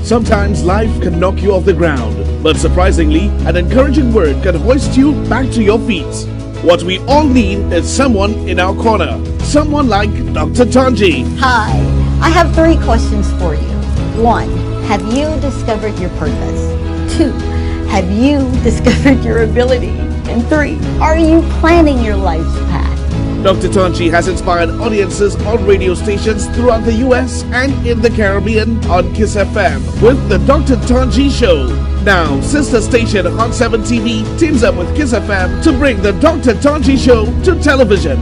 Sometimes life can knock you off the ground, but surprisingly, an encouraging word can hoist you back to your feet. What we all need is someone in our corner. Someone like Dr. Tanji. Hi, I have 3 questions for you. 1, have you discovered your purpose? 2, have you discovered your ability? And 3, are you planning your life's path? Dr. Tanji has inspired audiences on radio stations throughout the US and in the Caribbean on KISS FM with the Dr. Tanji Show. Now, sister station Hot 7 TV teams up with KISS FM to bring the Dr. Tanji Show to television.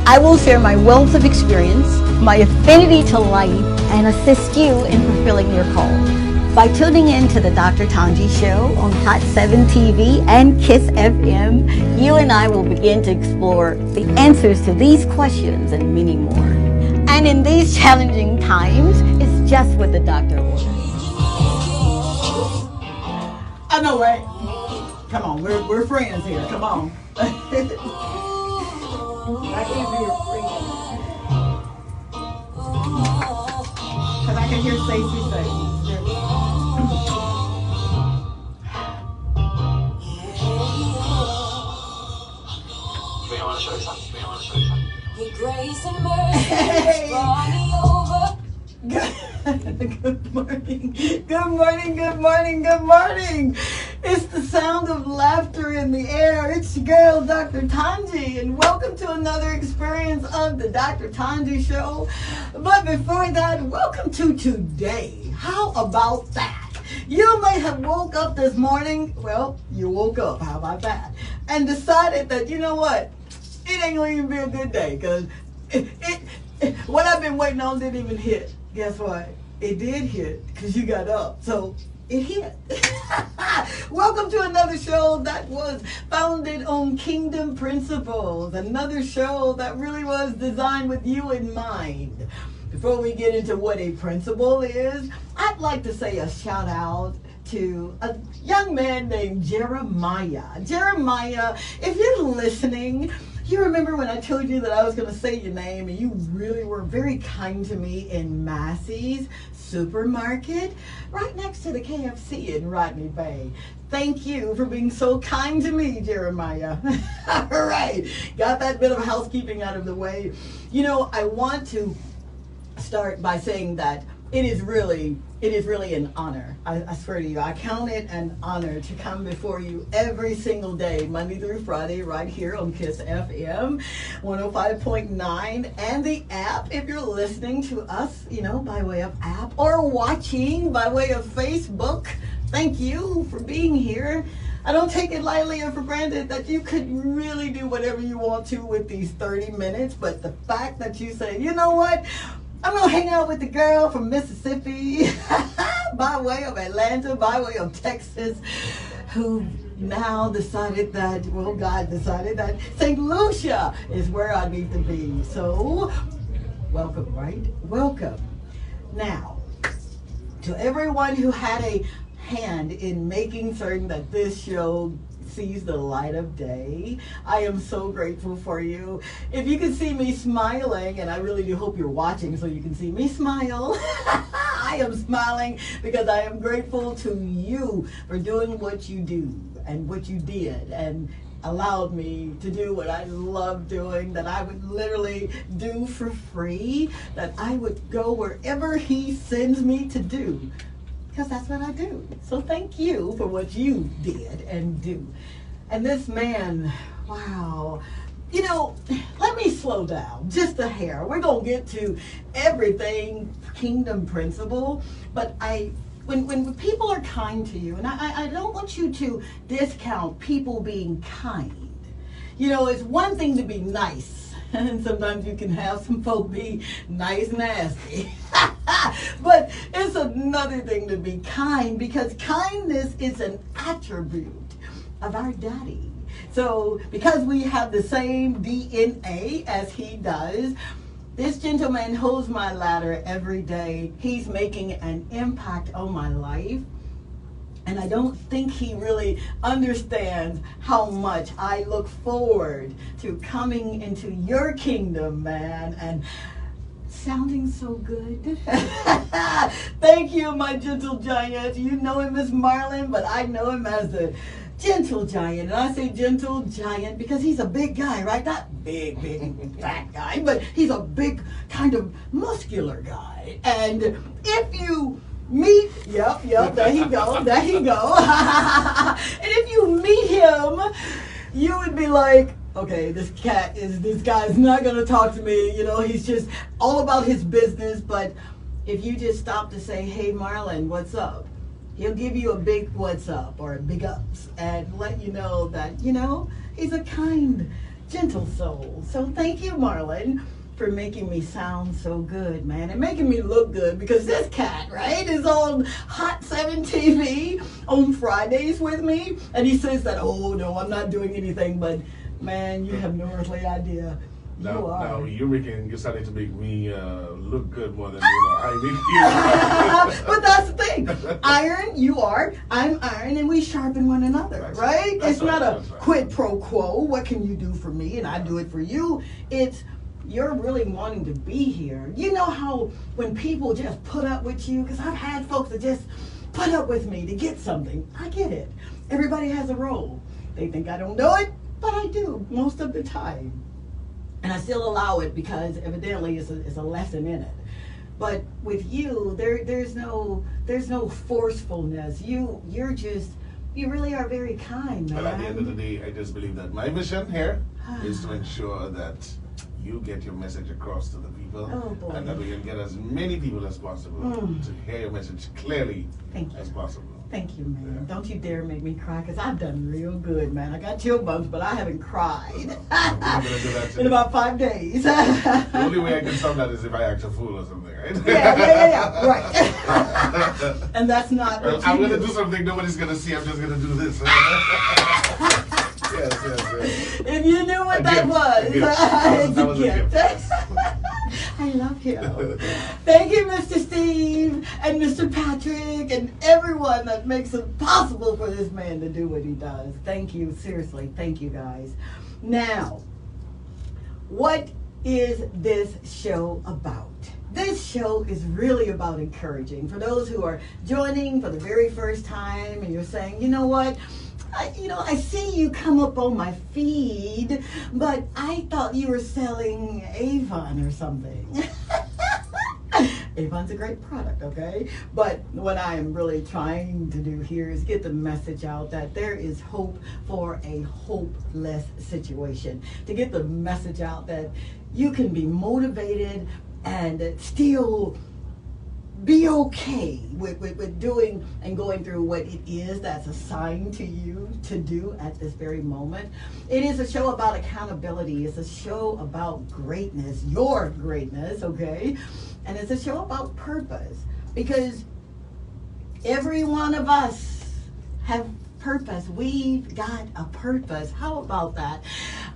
I will share my wealth of experience, my affinity to light, and assist you in fulfilling your call. By tuning in to the Dr. Tanji Show on Hot 7 TV and KISS FM, you and I will begin to explore the answers to these questions and many more. And in these challenging times, it's just what the doctor orders. I know, right? Come on, we're friends here. Come on. I can't be your friend. Because I can hear Stacey say. I want to show you something. Your grace and mercy brought me over. Good morning. Good morning. Good morning. Good morning. It's the sound of laughter in the air. It's your girl, Dr. Tanji, and welcome to another experience of the Dr. Tanji Show. But before that, welcome to today. How about that? You may have woke up this morning, well, you woke up, how about that? And decided that, you know what, it ain't gonna even be a good day, because what I've been waiting on didn't even hit. Guess what? It did hit, because you got up, so it hit. Welcome to another show that was founded on kingdom principles, another show that really was designed with you in mind. Before we get into what a principle is, I'd like to say a shout out to a young man named Jeremiah. Jeremiah, if you're listening, you remember when I told you that I was going to say your name and you really were very kind to me in Massey's Supermarket right next to the KFC in Rodney Bay. Thank you for being so kind to me, Jeremiah. All right, got that bit of housekeeping out of the way. You know, I want to start by saying that it is really an honor. I swear to you, I count it an honor to come before you every single day, Monday through Friday, right here on KISS FM 105.9 and the app. If you're listening to us, you know, by way of app or watching by way of Facebook, thank you for being here. I don't take it lightly or for granted that you could really do whatever you want to with these 30 minutes, but the fact that you say, you know what, I'm going to hang out with the girl from Mississippi, by way of Atlanta, by way of Texas, who now decided that, well, God decided that St. Lucia is where I need to be. So, welcome, right? Welcome. Now, to everyone who had a hand in making certain that this show sees the light of day, I am so grateful for you. If you can see me smiling, and I really do hope you're watching so you can see me smile, I am smiling because I am grateful to you for doing what you do and what you did and allowed me to do what I love doing, that I would literally do for free, that I would go wherever he sends me to do. Because that's what I do. So thank you for what you did and do. And this man, wow. You know, let me slow down just a hair. We're going to get to everything kingdom principle. But when people are kind to you, and I don't want you to discount people being kind. You know, it's one thing to be nice. And sometimes you can have some folk be nice nasty. But it's another thing to be kind, because kindness is an attribute of our daddy. So because we have the same DNA as he does, this gentleman holds my ladder every day. He's making an impact on my life. And I don't think he really understands how much I look forward to coming into your kingdom, man, and sounding so good. Thank you, my gentle giant. You know him as Marlon, but I know him as the gentle giant. And I say gentle giant because he's a big guy, right? Not big, fat guy, but he's a big, kind of muscular guy. And if you meet, yep, there he go. And if you meet him, you would be like, okay, this guy is not going to talk to me. You know, he's just all about his business. But if you just stop to say, hey, Marlon, what's up? He'll give you a big what's up or a big ups and let you know that, you know, he's a kind, gentle soul. So thank you, Marlon, for making me sound so good, man, and making me look good, because this cat, right, is on Hot 7 TV on Fridays with me, and he says that, oh, no, I'm not doing anything, but, man, you have no earthly idea. Now you're starting to make me look good more than I need you. But that's the thing. Iron, you are. I'm iron, and we sharpen one another, right? It's not a quid pro quo. What can you do for me, and I do it for you. It's you're really wanting to be here. You know how when people just put up with you, because I've had folks that just put up with me to get something. I get it. Everybody has a role. They think I don't know it, but I do most of the time. And I still allow it because evidently it's a lesson in it. But with you, there's no forcefulness. You really are very kind, man. Well, at the end of the day, I just believe that my mission here is to ensure that you get your message across to the people, and that we can get as many people as possible to hear your message clearly as possible. Thank you, man. Yeah. Don't you dare make me cry, because I've done real good, man. I got chill bumps, but I haven't cried in about 5 days. The only way I can solve that is if I act a fool or something, right? Yeah, right. And that's not what I'm going to do something nobody's going to see. I'm just going to do this. Yes. If you knew what that was, it's a gift. I love you. Thank you, Mr. Steve and Mr. Patrick and everyone that makes it possible for this man to do what he does. Thank you. Seriously, thank you, guys. Now, what is this show about? This show is really about encouraging. For those who are joining for the very first time and you're saying, you know what? I see you come up on my feed, but I thought you were selling Avon or something. Avon's a great product, okay? But what I am really trying to do here is get the message out that there is hope for a hopeless situation. To get the message out that you can be motivated and still be okay with doing and going through what it is that's assigned to you to do at this very moment. It is a show about accountability. It's a show about greatness, your greatness, okay? And it's a show about purpose, because every one of us have purpose. We've got a purpose. How about that?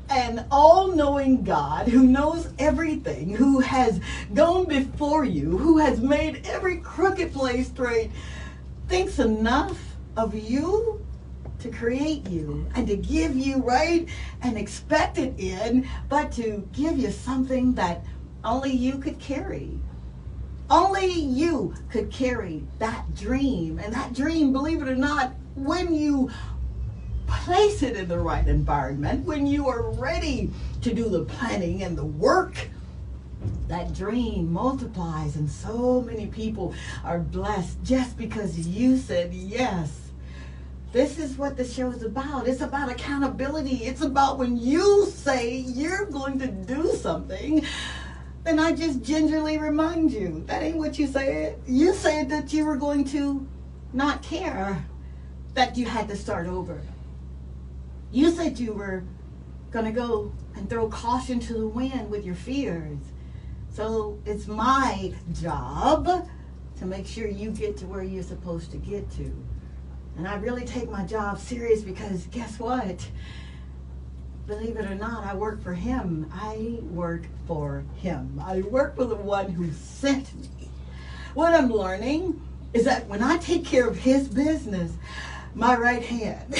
An all-knowing God who knows everything, who has gone before you, who has made every crooked place straight, thinks enough of you to create you and to give you, right, an expected end, but to give you something that only you could carry. Only you could carry that dream. And that dream, believe it or not, when you place it in the right environment, when you are ready to do the planning and the work, that dream multiplies, and so many people are blessed just because you said yes. This is what the show is about. It's about accountability. It's about when you say you're going to do something, then I just gingerly remind you, that ain't what you said. You said that you were going to not care, that you had to start over. You said you were going to go and throw caution to the wind with your fears. So it's my job to make sure you get to where you're supposed to get to. And I really take my job serious, because guess what? Believe it or not, I work for him. I work for him. I work for the one who sent me. What I'm learning is that when I take care of his business, my right hand,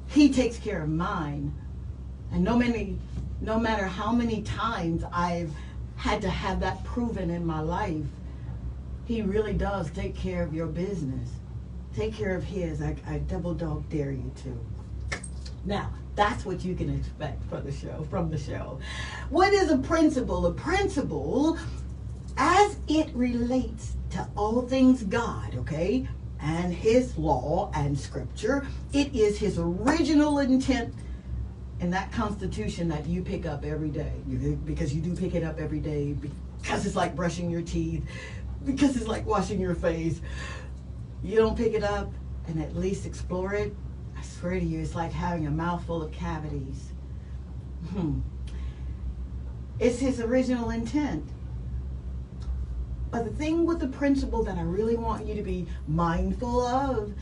he takes care of mine. And no matter how many times I've had to have that proven in my life. He really does take care of your business. Take care of his. I double dog dare you to. Now, that's what you can expect from the show. What is a principle? A principle, as it relates to all things God, okay, and his law and scripture, it is his original intent in that Constitution that you pick up every day. Because you do pick it up every day, because it's like brushing your teeth, because it's like washing your face. You don't pick it up and at least explore it, I swear to you, it's like having a mouthful of cavities. It's his original intent. But the thing with the principle that I really want you to be mindful of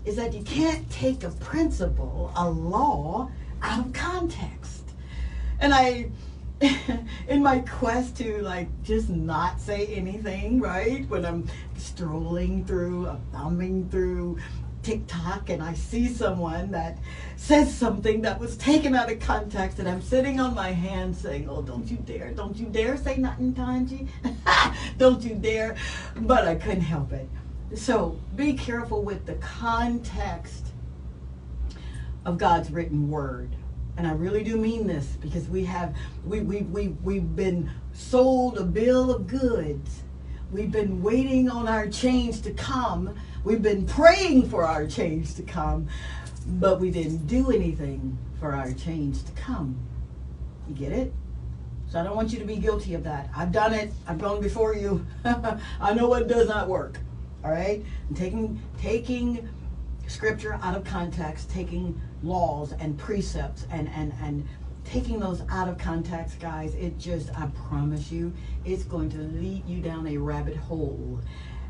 is that you can't take a principle, a law, out of context. And in my quest to like just not say anything, right? When I'm strolling through, thumbing through TikTok and I see someone that says something that was taken out of context, and I'm sitting on my hands saying, oh, don't you dare say nothing, Tanji. Don't you dare. But I couldn't help it. So be careful with the context of God's written word. And I really do mean this, because we've been sold a bill of goods. We've been waiting on our change to come. We've been praying for our change to come, but we didn't do anything for our change to come. You get it? So I don't want you to be guilty of that. I've done it. I've gone before you. I know what does not work. All right? And taking scripture out of context, taking laws and precepts and taking those out of context, guys, it just, I promise you, it's going to lead you down a rabbit hole.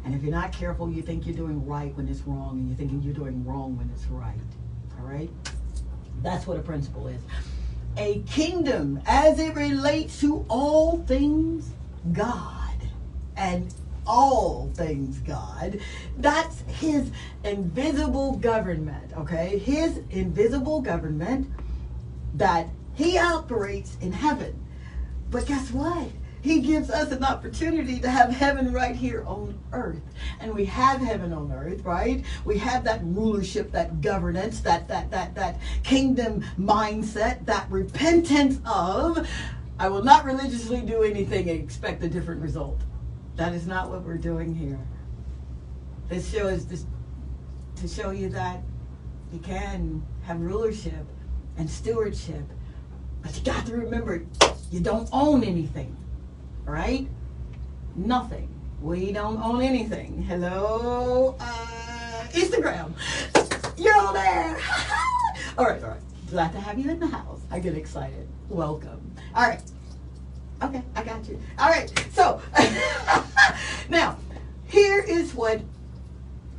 And if you're not careful, you think you're doing right when it's wrong, and you're thinking you're doing wrong when it's right. All right? That's what a principle is. A kingdom, as it relates to all things God, and all things God, that's his invisible government, okay? His invisible government that he operates in heaven. But guess what? He gives us an opportunity to have heaven right here on earth. And we have heaven on earth, right? We have that rulership, that governance, that kingdom mindset, that repentance of, I will not religiously do anything and expect a different result. That is not what we're doing here. This show is just to show you that you can have rulership and stewardship, but you got to remember, you don't own anything. All right? Nothing. We don't own anything. Hello, Instagram. You're there. All right. Glad to have you in the house. I get excited. Welcome. All right. Okay, I got you. All right. So, now, here is what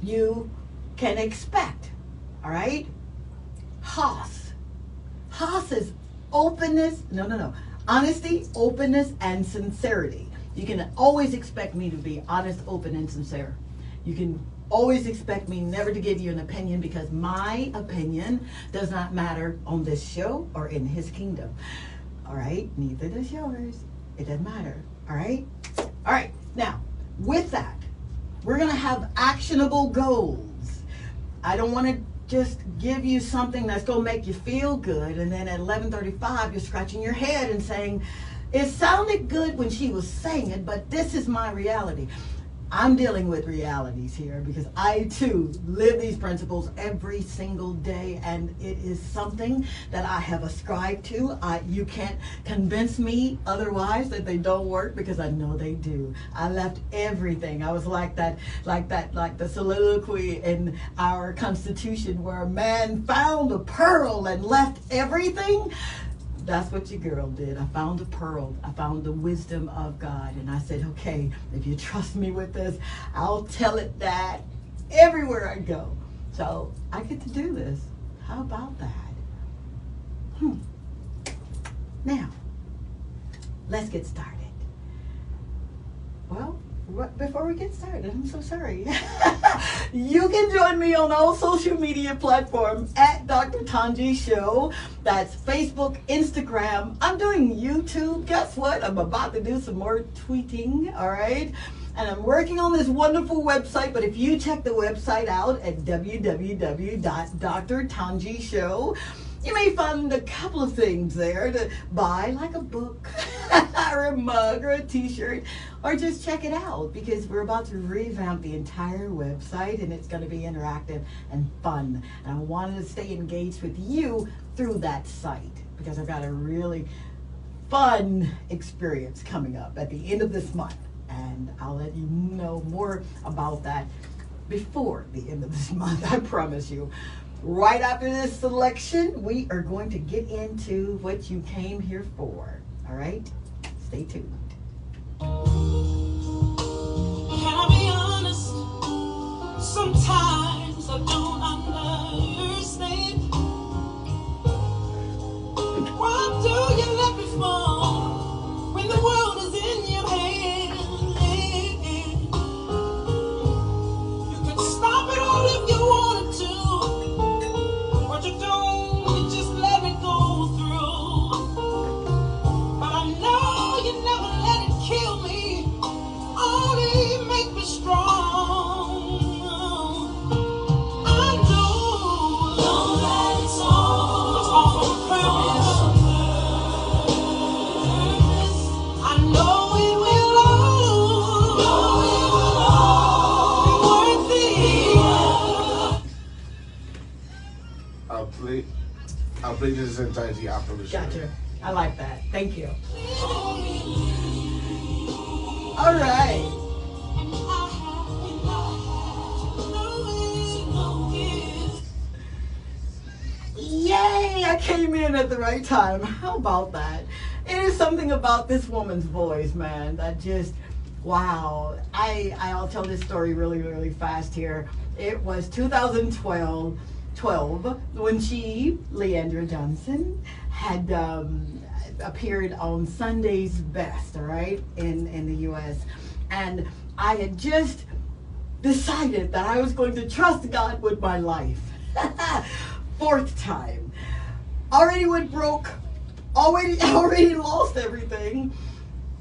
you can expect. All right? Haas. Haas is openness. No. Honesty, openness, and sincerity. You can always expect me to be honest, open, and sincere. You can always expect me never to give you an opinion, because my opinion does not matter on this show or in his kingdom. All right? Neither does yours. It doesn't matter. All right? All right. Now, with that, we're going to have actionable goals. I don't want to just give you something that's going to make you feel good, and then at 11:35 you're scratching your head and saying, it sounded good when she was saying it, but this is my reality. I'm dealing with realities here, because I too live these principles every single day, and it is something that I have ascribed to. You can't convince me otherwise that they don't work, because I know they do. I left everything. I was like the soliloquy in our Constitution where a man found a pearl and left everything. That's what your girl did. I found a pearl. I found the wisdom of God. And I said, okay, if you trust me with this, I'll tell it that everywhere I go. So I get to do this. How about that? Now, let's get started. Well, before we get started, I'm so sorry. You can join me on all social media platforms at Dr. Tanji Show. That's Facebook, Instagram. I'm doing YouTube. Guess what? I'm about to do some more tweeting, all right? And I'm working on this wonderful website, but if you check the website out at www.drtanjishow, you may find a couple of things there to buy, like a book or a mug or a t-shirt, or just check it out, because we're about to revamp the entire website and it's going to be interactive and fun. And I wanted to stay engaged with you through that site because I've got a really fun experience coming up at the end of this month. And I'll let you know more about that before the end of this month, I promise you. Right after this selection, we are going to get into what you came here for. All right? Stay tuned. Can I be honest? Sometimes I don't understand. Why do you let me fall when the world is in your hands? You could stop it all if you wanted to, but you don't. You just let me go through. But I know you never let it kill me, only make me strong. I know. Don't let it all. It's all for a purpose. I know it will all be worth it. I'll play this entirety after the show. Gotcha. I like that. Thank you. All right. Yay! I came in at the right time. How about that? It is something about this woman's voice, man, that just, wow. I'll tell this story really, really fast here. It was 2012 when she, Leandra Johnson, had appeared on Sunday's Best, all right, in the U.S. And I had just decided that I was going to trust God with my life. Fourth time. Already went broke. Already lost everything.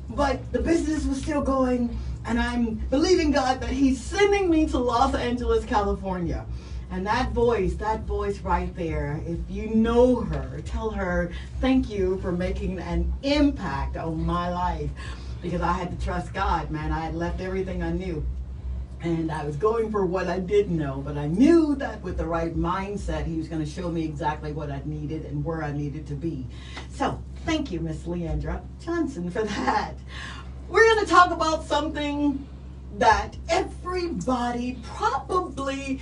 But the business was still going, and I'm believing God that He's sending me to Los Angeles, California. And that voice right there, if you know her, tell her thank you for making an impact on my life, because I had to trust God, man. I had left everything I knew. And I was going for what I didn't know, but I knew that with the right mindset, He was going to show me exactly what I needed and where I needed to be. So thank you, Miss Leandra Johnson, for that. We're going to talk about something that everybody probably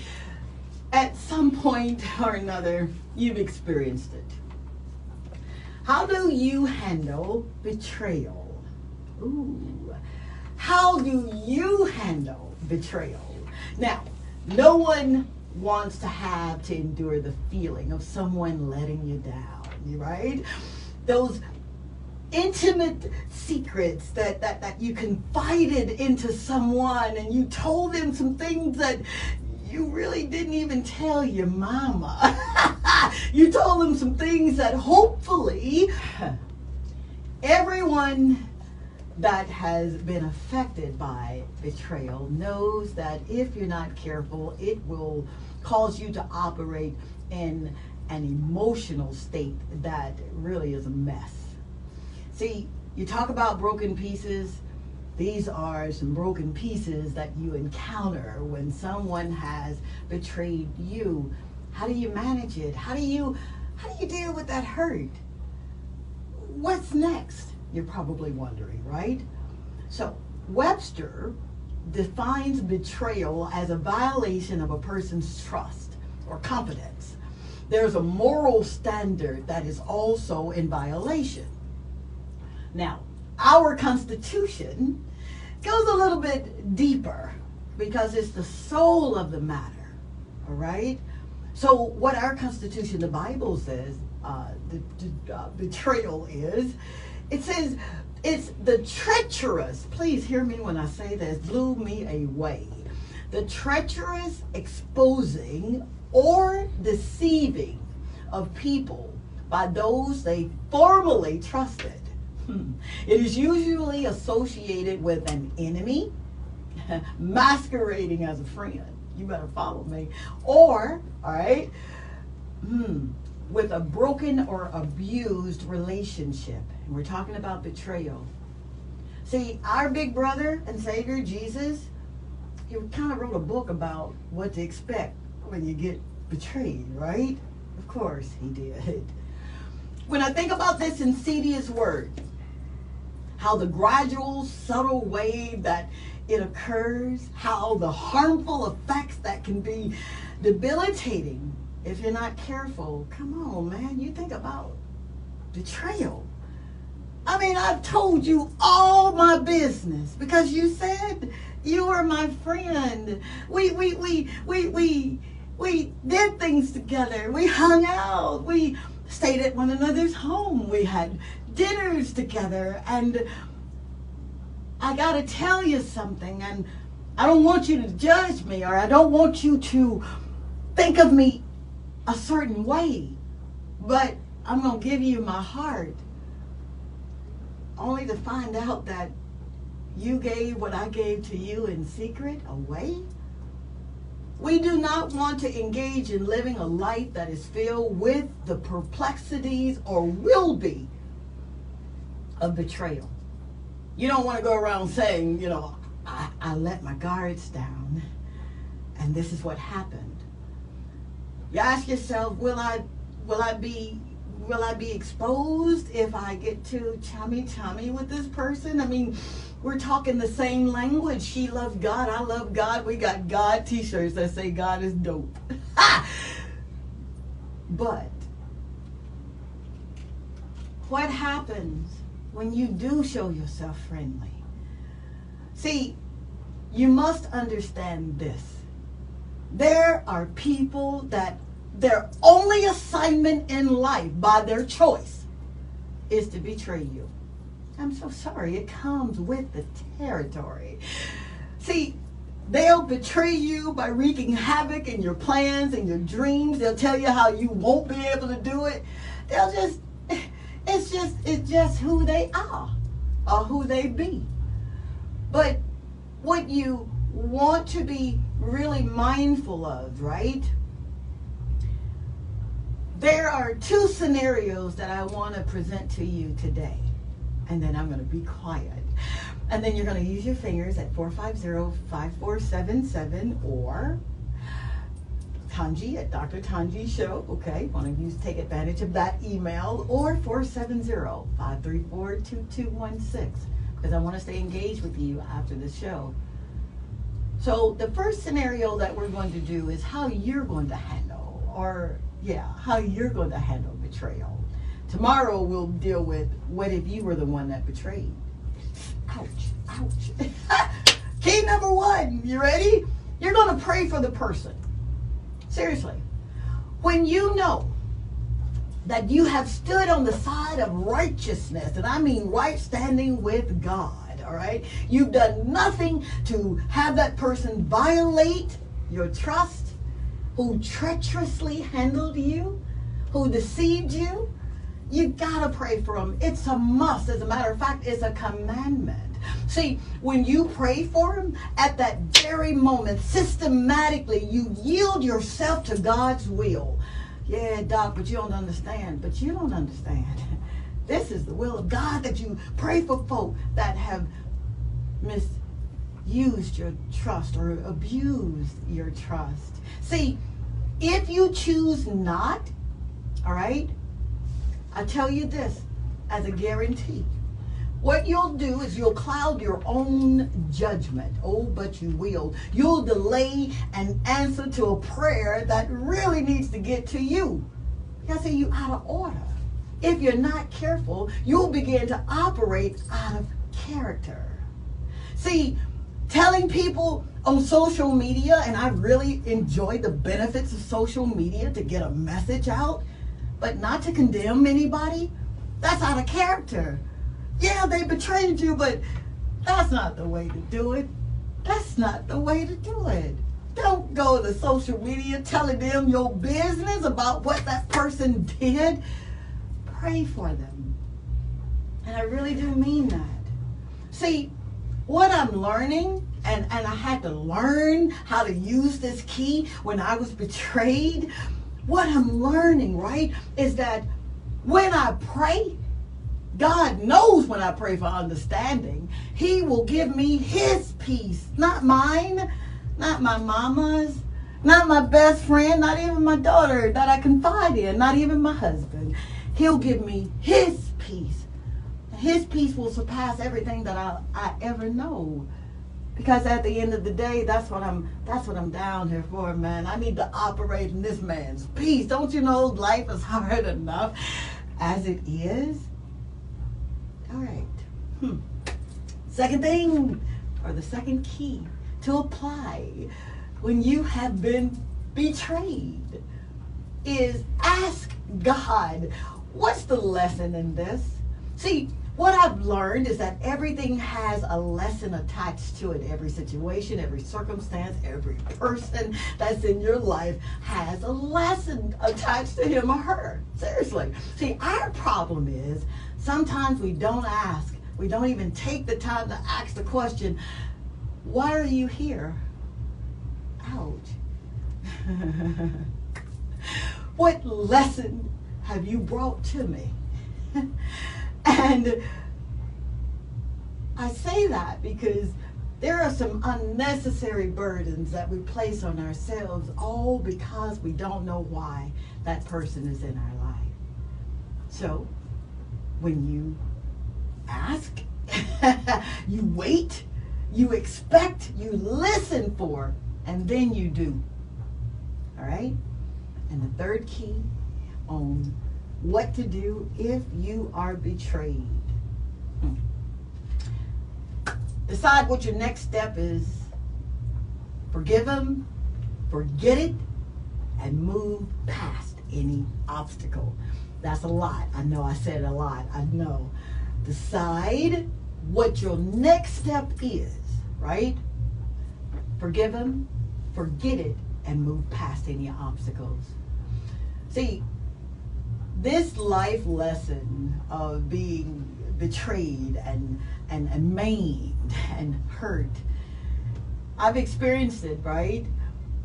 at some point or another, you've experienced it. How do you handle betrayal? Ooh. How do you handle betrayal? Now, no one wants to have to endure the feeling of someone letting you down, right? Those intimate secrets that you confided into someone, and you told them some things that you really didn't even tell your mama. You told them some things that hopefully everyone that has been affected by betrayal knows that if you're not careful, it will cause you to operate in an emotional state that really is a mess. See, you talk about broken pieces. These are some broken pieces that you encounter when someone has betrayed you. How do you manage it? How do you deal with that hurt? What's next? You're probably wondering, right? So, Webster defines betrayal as a violation of a person's trust or confidence. There's a moral standard that is also in violation. Now, our Constitution goes a little bit deeper because it's the soul of the matter, all right? So what our Constitution, the Bible says, betrayal is, it says it's the treacherous, please hear me when I say this, blew me away. the treacherous exposing or deceiving of people by those they formerly trusted. It is usually associated with an enemy masquerading as a friend. You better follow me. Or, all right, with a broken or abused relationship. And we're talking about betrayal. See, our big brother and Savior, Jesus, he kind of wrote a book about what to expect when you get betrayed, right? Of course he did. When I think about this insidious word, how the gradual, subtle way that it occurs, how the harmful effects that can be debilitating if you're not careful. Come on, man, you think about betrayal. I mean, I've told you all my business because you said you were my friend. We did things together. We hung out. We stayed at one another's home. We had dinners together. And I got to tell you something. And I don't want you to judge me, or I don't want you to think of me a certain way. But I'm going to give you my heart, only to find out that you gave what I gave to you in secret away. We do not want to engage in living a life that is filled with the perplexities, or will be, of betrayal. You don't want to go around saying, you know, I let my guards down and this is what happened. You ask yourself, will I be exposed if I get too chummy with this person? I mean, we're talking the same language. She loves God, I love God. We got God t-shirts that say God is dope. But what happens when you do show yourself friendly? See, you must understand this. There are people that their only assignment in life, by their choice, is to betray you. I'm so sorry, it comes with the territory. See, they'll betray you by wreaking havoc in your plans and your dreams. They'll tell you how you won't be able to do it. It's just who they are, or who they be. But what you want to be really mindful of, right? There are two scenarios that I want to present to you today. And then I'm going to be quiet. And then you're going to use your fingers at 450-5477 or Tanji at Dr. Tanji Show. Okay, want to take advantage of that email, or 470-534-2216, because I want to stay engaged with you after the show. So the first scenario that we're going to do is how you're going to handle, how you're going to handle betrayal. Tomorrow we'll deal with what if you were the one that betrayed. Ouch, ouch. Key number one, you ready? You're going to pray for the person. Seriously. When you know that you have stood on the side of righteousness, and I mean right standing with God, all right? You've done nothing to have that person violate your trust, who treacherously handled you, who deceived you. You gotta pray for them. It's a must. As a matter of fact, it's a commandment. See, when you pray for them, at that very moment, systematically, you yield yourself to God's will. Yeah, Doc, but you don't understand. But you don't understand. This is the will of God, that you pray for folk that have misused your trust or abused your trust. See, if you choose not, all right, I tell you this as a guarantee. What you'll do is you'll cloud your own judgment. Oh, but you will. You'll delay an answer to a prayer that really needs to get to you. I say you out of order. If you're not careful, you'll begin to operate out of character. See, telling people on social media, and I really enjoy the benefits of social media to get a message out, but not to condemn anybody, that's out of character. Yeah, they betrayed you, but that's not the way to do it. That's not the way to do it. Don't go to social media telling them your business about what that person did. Pray for them. And I really do mean that. See, what I'm learning, and I had to learn how to use this key when I was betrayed. What I'm learning, right, is that when I pray, God knows when I pray for understanding, He will give me His peace, not mine, not my mama's, not my best friend, not even my daughter that I confide in, not even my husband. He'll give me His peace. His peace will surpass everything that I ever know. Because at the end of the day, that's what I'm down here for, man. I need to operate in this man's peace. Don't you know life is hard enough as it is? All right. Second thing, or the second key to apply when you have been betrayed is ask God, what's the lesson in this? See, what I've learned is that everything has a lesson attached to it. Every situation, every circumstance, every person that's in your life has a lesson attached to him or her. Seriously. See, our problem is sometimes we don't ask. We don't even take the time to ask the question, why are you here? Ouch. What lesson have you brought to me? And I say that because there are some unnecessary burdens that we place on ourselves, all because we don't know why that person is in our life. So, when you ask, you wait, you expect, you listen for, and then you do. All right? And the third key on what to do if you are betrayed. Decide what your next step is. Forgive them, forget it, and move past any obstacle. That's a lot. I know I said a lot. I know. Decide what your next step is, right? Forgive them, forget it, and move past any obstacles. See, this life lesson of being betrayed and maimed and hurt, I've experienced it, right?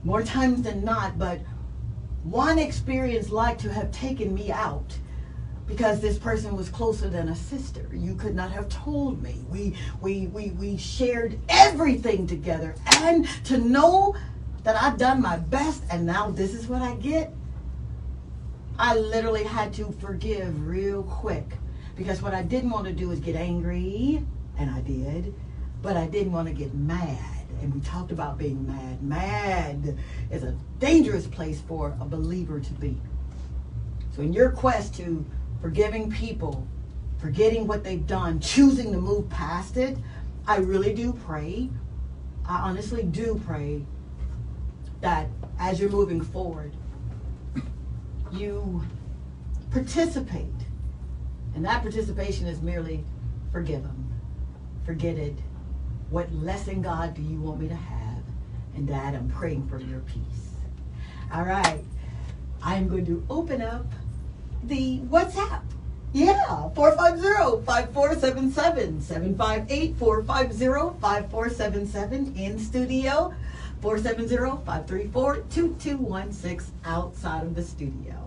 More times than not, but one experience like to have taken me out because this person was closer than a sister. You could not have told me. We shared everything together, and to know that I've done my best and now this is what I get, I literally had to forgive real quick, because what I didn't want to do is get angry, and I did, but I didn't want to get mad. And we talked about being mad. Mad is a dangerous place for a believer to be. So in your quest to forgiving people, forgetting what they've done, choosing to move past it, I really do pray, I honestly do pray that as you're moving forward, you participate. And that participation is merely forgive them, forget it. What lesson, God, do you want me to have? And Dad, I'm praying for your peace. All right. I'm going to open up the WhatsApp. Yeah, 450-5477, 758-450-5477 in studio, 470-534-2216 outside of the studio.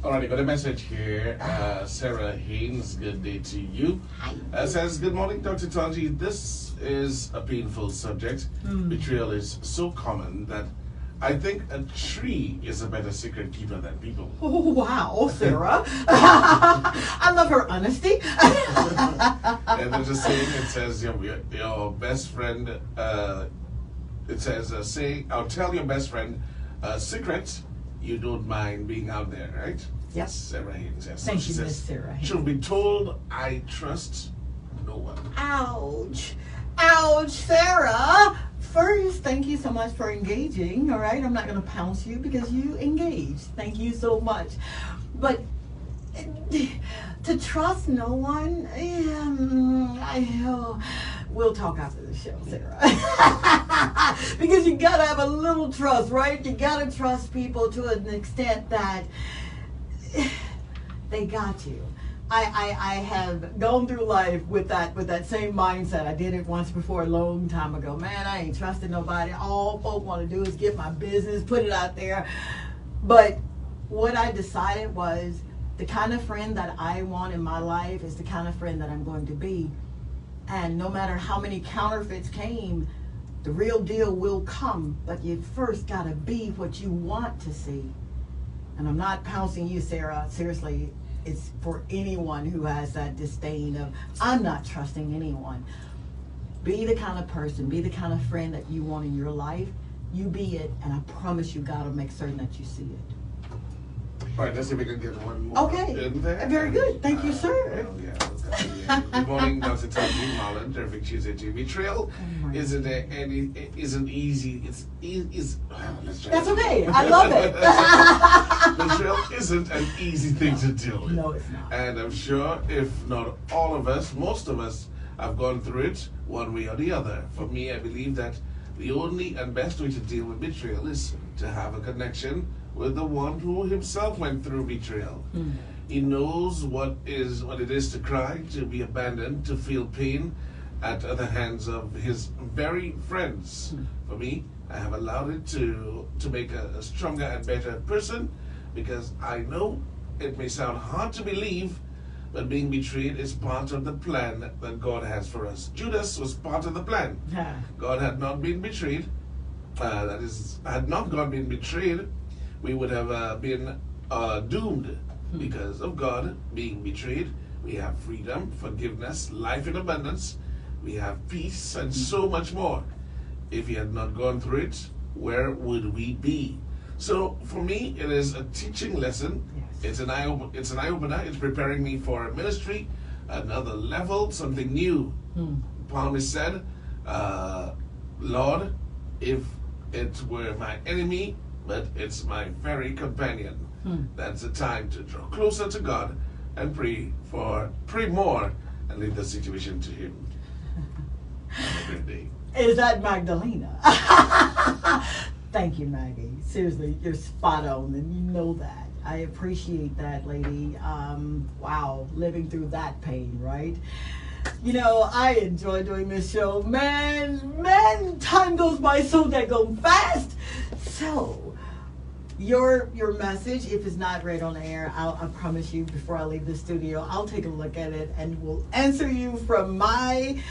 Alrighty, got a message here. Sarah Haynes, good day to you. Says, good morning, Dr. Tanji. This is a painful subject. Betrayal is so common that I think a tree is a better secret keeper than people. Oh, wow, Sarah. I love her honesty. And they're just saying, it says, your best friend, it says, I'll tell your best friend a secret you don't mind being out there, right? Yes. Sarah Haynes. Yes. Thank so you, she Miss says, Sarah Haynes. should be told I trust no one. Ouch. Ouch, Sarah. First, thank you so much for engaging, all right? I'm not going to pounce you because you engaged. Thank you so much. But to trust no one, We'll talk after the show, Sarah. Because you gotta have a little trust, right? You gotta trust people to an extent that they got you. I have gone through life with that same mindset. I did it once before a long time ago. Man, I ain't trusting nobody. All folk want to do is get my business, put it out there. But what I decided was the kind of friend that I want in my life is the kind of friend that I'm going to be. And no matter how many counterfeits came, the real deal will come. But you first got to be what you want to see. And I'm not pouncing you, Sarah. Seriously. It's for anyone who has that disdain of, I'm not trusting anyone. Be the kind of person, be the kind of friend that you want in your life. You be it, and I promise you God will make certain that you see it. All right, let's see if we can get one more. Okay, in there. very good. Thank you, sir. Well, yeah. Good morning, Dr. Tony Holland. Terrific Tuesday to you. Betrayal isn't easy. Let's try That's that. okay. I love it. Betrayal isn't an easy thing to deal with. No, it's not. And I'm sure if not all of us, most of us have gone through it one way or the other. For me, I believe that the only and best way to deal with betrayal is to have a connection with the one who himself went through betrayal. He knows what it is to cry, to be abandoned, to feel pain at the hands of his very friends. For me, I have allowed it to make a stronger and better person, because I know it may sound hard to believe, but being betrayed is part of the plan that God has for us. Judas was part of the plan. God had not been betrayed. That is, had not God been betrayed, we would have been doomed. Because of God being betrayed, we have freedom, forgiveness, life in abundance, we have peace, and so much more. If he had not gone through it, where would we be? So for me, it is a teaching lesson. It's an eye-opener. It's preparing me for a ministry, another level, something new. Psalmist said, Lord, if it were my enemy, but it's my very companion. That's the time to draw closer to God and pray more, and leave the situation to him. Have a great day. Is that Magdalena? Thank you, Maggie. Seriously, you're spot on, and you know that. I appreciate that, lady. Wow, living through that pain, right? You know, I enjoy doing this show. Man, time goes by so daggone fast. So, your message, if it's not read on air, I promise you, before I leave the studio, I'll take a look at it and will answer you from my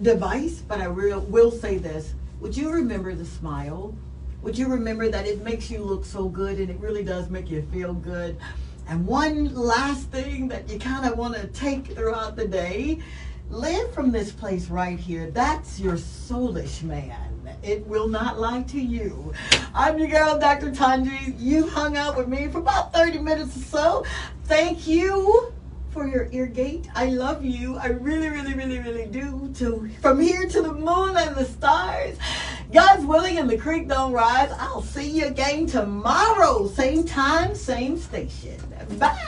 device. But I will say this. Would you remember the smile? Would you remember that it makes you look so good, and it really does make you feel good? And one last thing that you kind of want to take throughout the day, live from this place right here. That's your soulish man. It will not lie to you. I'm your girl, Dr. Tanji. You hung out with me for about 30 minutes or so. Thank you for your ear gate. I love you. I really, really, really, really do. From here to the moon and the stars. God's willing and the creek don't rise. I'll see you again tomorrow. Same time, same station. Bye.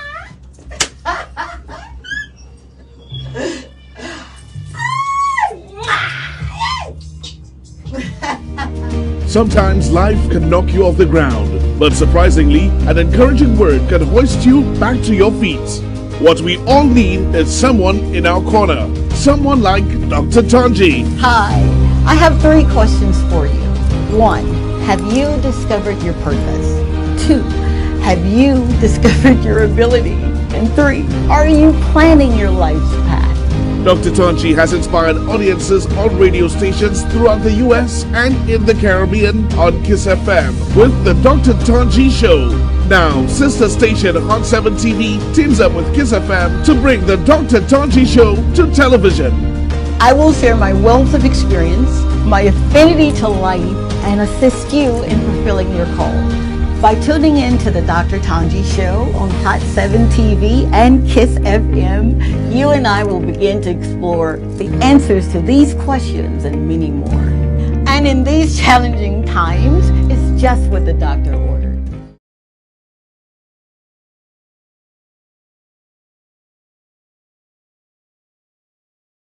Sometimes life can knock you off the ground, but surprisingly, an encouraging word can hoist you back to your feet. What we all need is someone in our corner, someone like Dr. Tanji. Hi, I have 3 questions for you. 1, have you discovered your purpose? 2, have you discovered your ability? And 3, are you planning your life's path? Dr. Tanji has inspired audiences on radio stations throughout the US and in the Caribbean on KISS FM with the Dr. Tanji Show. Now, sister station Hot 7 TV teams up with KISS FM to bring the Dr. Tanji Show to television. I will share my wealth of experience, my affinity to life, and assist you in fulfilling your call. By tuning in to the Dr. Tanji Show on Hot 7 TV and KISS FM, you and I will begin to explore the answers to these questions and many more. And in these challenging times, it's just what the doctor ordered.